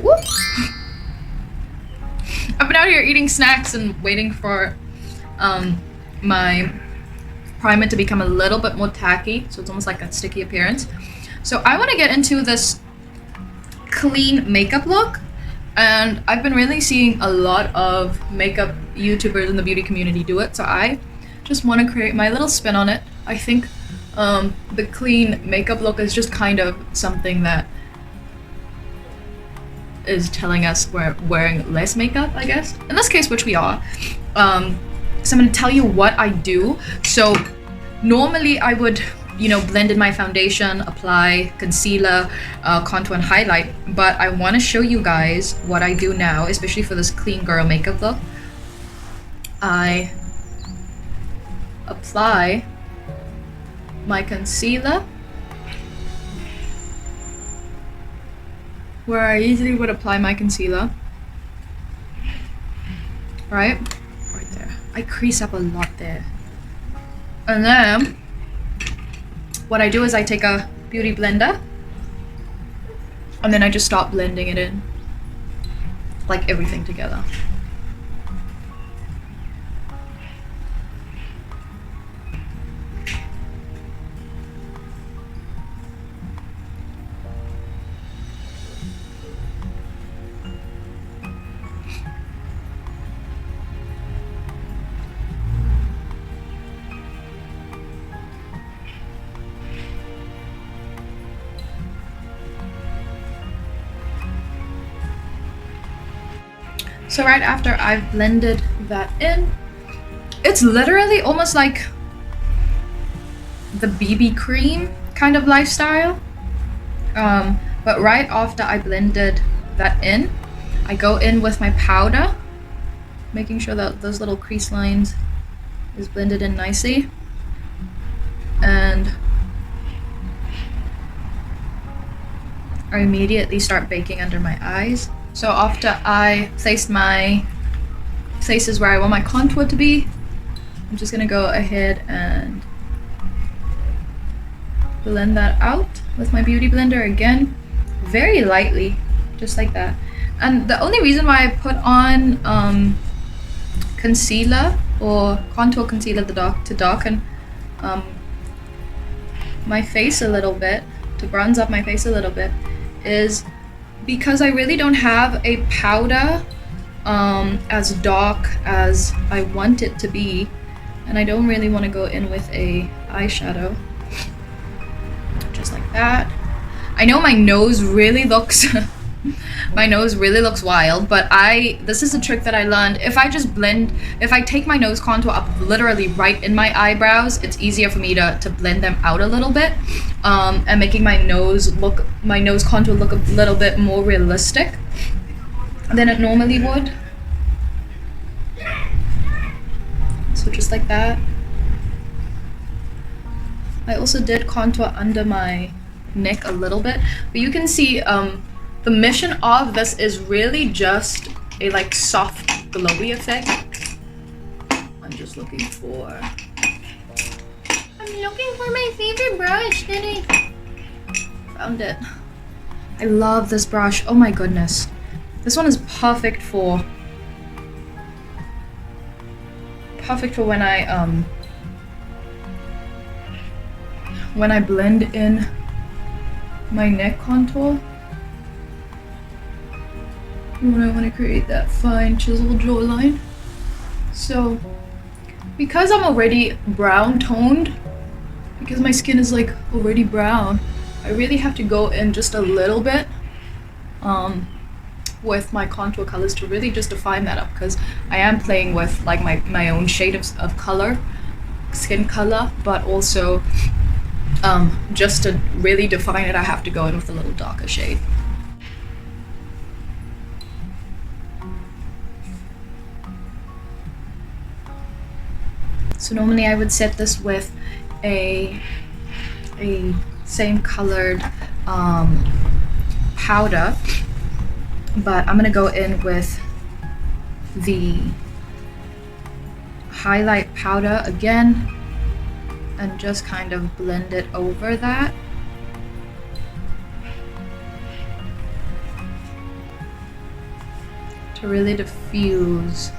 Whoop. I've been out here eating snacks and waiting for my primer to become a little bit more tacky, so it's almost like a sticky appearance. So I want to get into this clean makeup look, and I've been really seeing a lot of makeup YouTubers in the beauty community do it, so I just want to create my little spin on it. I think the clean makeup look is just kind of something that is telling us we're wearing less makeup, I guess. In this case, which we are. So I'm gonna tell you what I do. So normally I would, you know, blend in my foundation, apply concealer, contour and highlight, but I want to show you guys what I do now, especially for this clean girl makeup look. I apply my concealer where I usually would apply my concealer, right there. I crease up a lot there. And then what I do is I take a beauty blender and then I just start blending it in, like everything together. So right after I've blended that in, it's literally almost like the BB cream kind of lifestyle. But right after I blended that in, I go in with my powder, making sure that those little crease lines is blended in nicely. And I immediately start baking under my eyes. So after I place my places where I want my contour to be, I'm just gonna go ahead and blend that out with my beauty blender again, very lightly, just like that. And the only reason why I put on concealer or contour concealer to darken my face a little bit, to bronze up my face a little bit, is because I really don't have a powder as dark as I want it to be, and I don't really want to go in with a eyeshadow. Just like that. I know my nose really looks wild, but this is a trick that I learned. If I take my nose contour up literally right in my eyebrows, it's easier for me to blend them out a little bit, and making my nose contour look a little bit more realistic than it normally would. So just like that. I also did contour under my neck a little bit, but you can see the mission of this is really just a like soft glowy effect. I'm just looking for my favorite brush, Diddy. Found it. I love this brush. Oh my goodness. This one is perfect for when I blend in my neck contour. When I want to create that fine chiseled jawline. So because I'm already brown toned, because my skin is like already brown, I really have to go in just a little bit with my contour colors to really just define that up, because I am playing with like my own shade of color, skin color, but also just to really define it, I have to go in with a little darker shade. So normally I would set this with a same colored powder, but I'm gonna go in with the highlight powder again and just kind of blend it over that. to really diffuse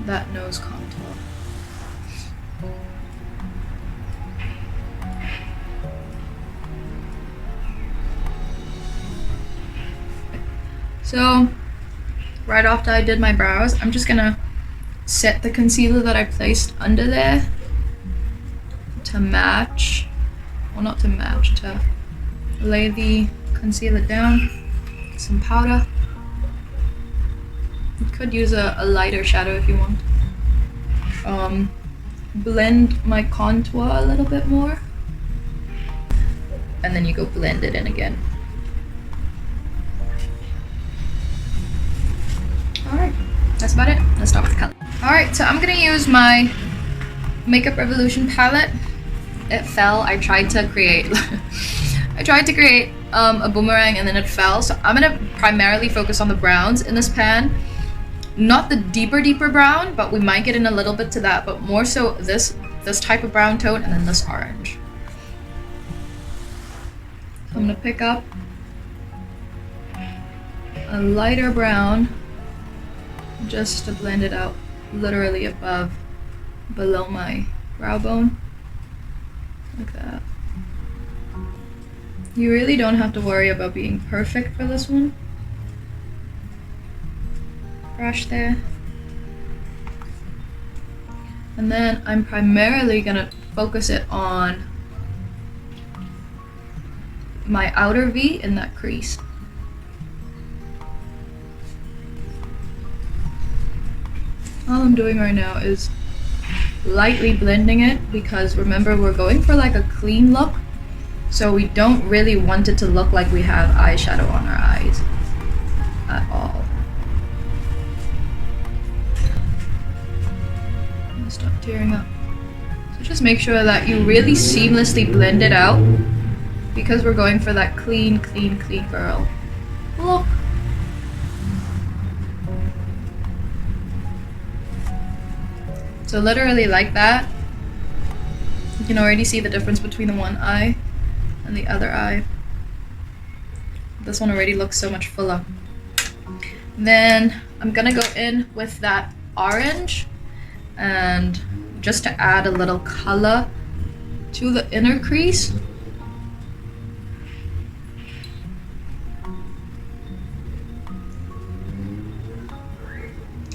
that nose contour. So right after I did my brows, I'm just gonna set the concealer that I placed under there to match, well, not to match, to lay the concealer down. Some powder. You could use a lighter shadow if you want. Blend my contour a little bit more, and then you go blend it in again. Alright, that's about it. Let's start with the color. Alright, so I'm gonna use my Makeup Revolution palette. It fell. I tried to create a boomerang and then it fell. So I'm gonna primarily focus on the browns in this pan. Not the deeper brown, but we might get in a little bit to that, but more so this type of brown tone and then this orange. So I'm gonna pick up a lighter brown just to blend it out literally below my brow bone, like that. You really don't have to worry about being perfect for this one. Brush there. And then I'm primarily gonna focus it on my outer V in that crease. All I'm doing right now is lightly blending it because remember we're going for like a clean look, so we don't really want it to look like we have eyeshadow on our eyes at all. Stop tearing up. So just make sure that you really seamlessly blend it out because we're going for that clean girl look. So literally like that. You can already see the difference between the one eye and the other eye. This one already looks so much fuller. Then I'm gonna go in with that orange and just to add a little color to the inner crease.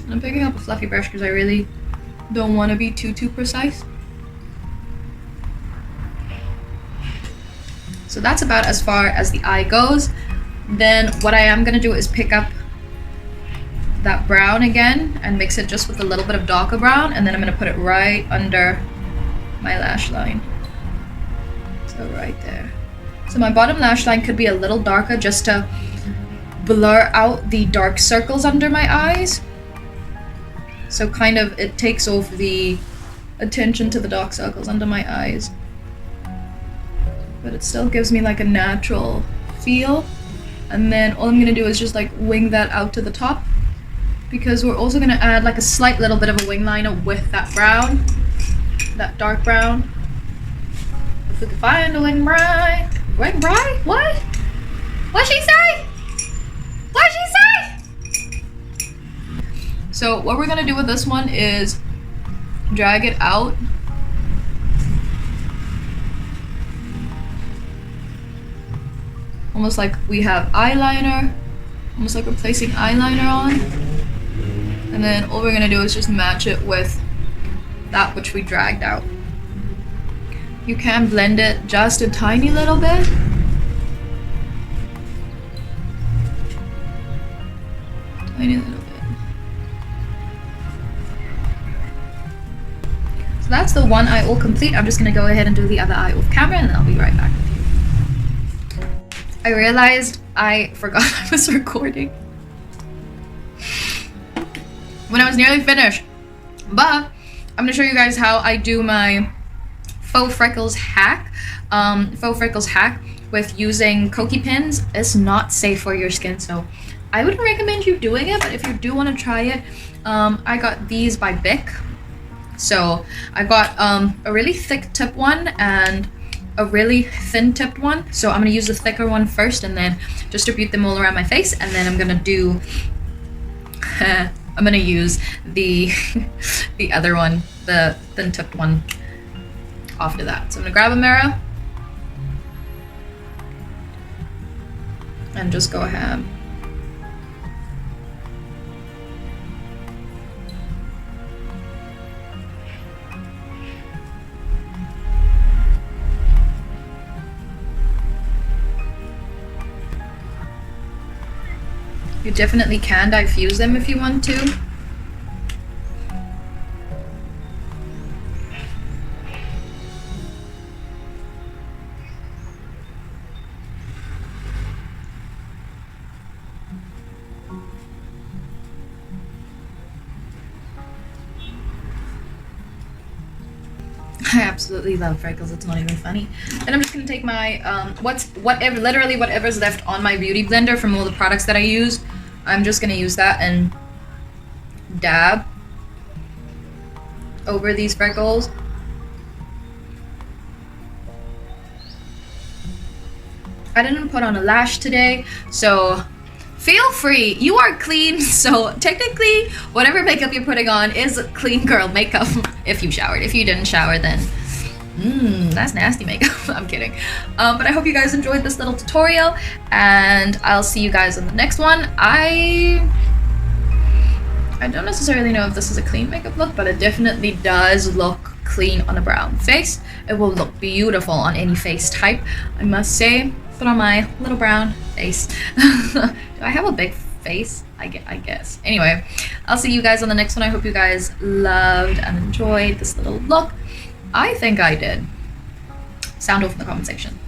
And I'm picking up a fluffy brush because I really don't want to be too precise. So that's about as far as the eye goes. Then what I am gonna do is pick up that brown again and mix it just with a little bit of darker brown, and then I'm gonna put it right under my lash line. So right there. So my bottom lash line could be a little darker just to blur out the dark circles under my eyes. So kind of it takes off the attention to the dark circles under my eyes. But it still gives me like a natural feel. And then all I'm gonna do is just like wing that out to the top, because we're also gonna add like a slight little bit of a wing liner with that brown, that dark brown. If we can find a wing bride. Wing bride? What? What'd she say? What'd she say? So what we're gonna do with this one is drag it out. Almost like we have eyeliner, almost like we're placing eyeliner on. And then all we're gonna do is just match it with that which we dragged out. You can blend it just a tiny little bit. Tiny little bit. So that's the one eye all complete. I'm just gonna go ahead and do the other eye off camera and then I'll be right back with you. I realized I forgot I was recording when I was nearly finished, but I'm gonna show you guys how I do my faux freckles hack. Faux freckles hack with using Koki pins is not safe for your skin, so I wouldn't recommend you doing it, but if you do want to try it, I got these by Bic. So I got a really thick tip one and a really thin tipped one. So I'm gonna use the thicker one first and then distribute them all around my face, and then I'm gonna do I'm gonna use the the other one, the thin tipped one, after that. So I'm gonna grab a mirror and just go ahead. You definitely can diffuse them if you want to. I absolutely love freckles. It's not even funny. And I'm just gonna take my literally whatever's left on my beauty blender from all the products that I use. I'm just gonna use that and dab over these freckles. I didn't put on a lash today, so feel free. You are clean, so technically whatever makeup you're putting on is clean girl makeup if you showered. If you didn't shower, then that's nasty makeup. I'm kidding. But I hope you guys enjoyed this little tutorial, and I'll see you guys in the next one. I don't necessarily know if this is a clean makeup look, but it definitely does look clean on a brown face. It will look beautiful on any face type, I must say. But on my little brown face. Do I have a big face? I guess. Anyway, I'll see you guys on the next one. I hope you guys loved and enjoyed this little look. I think I did. Sound off in the comment section.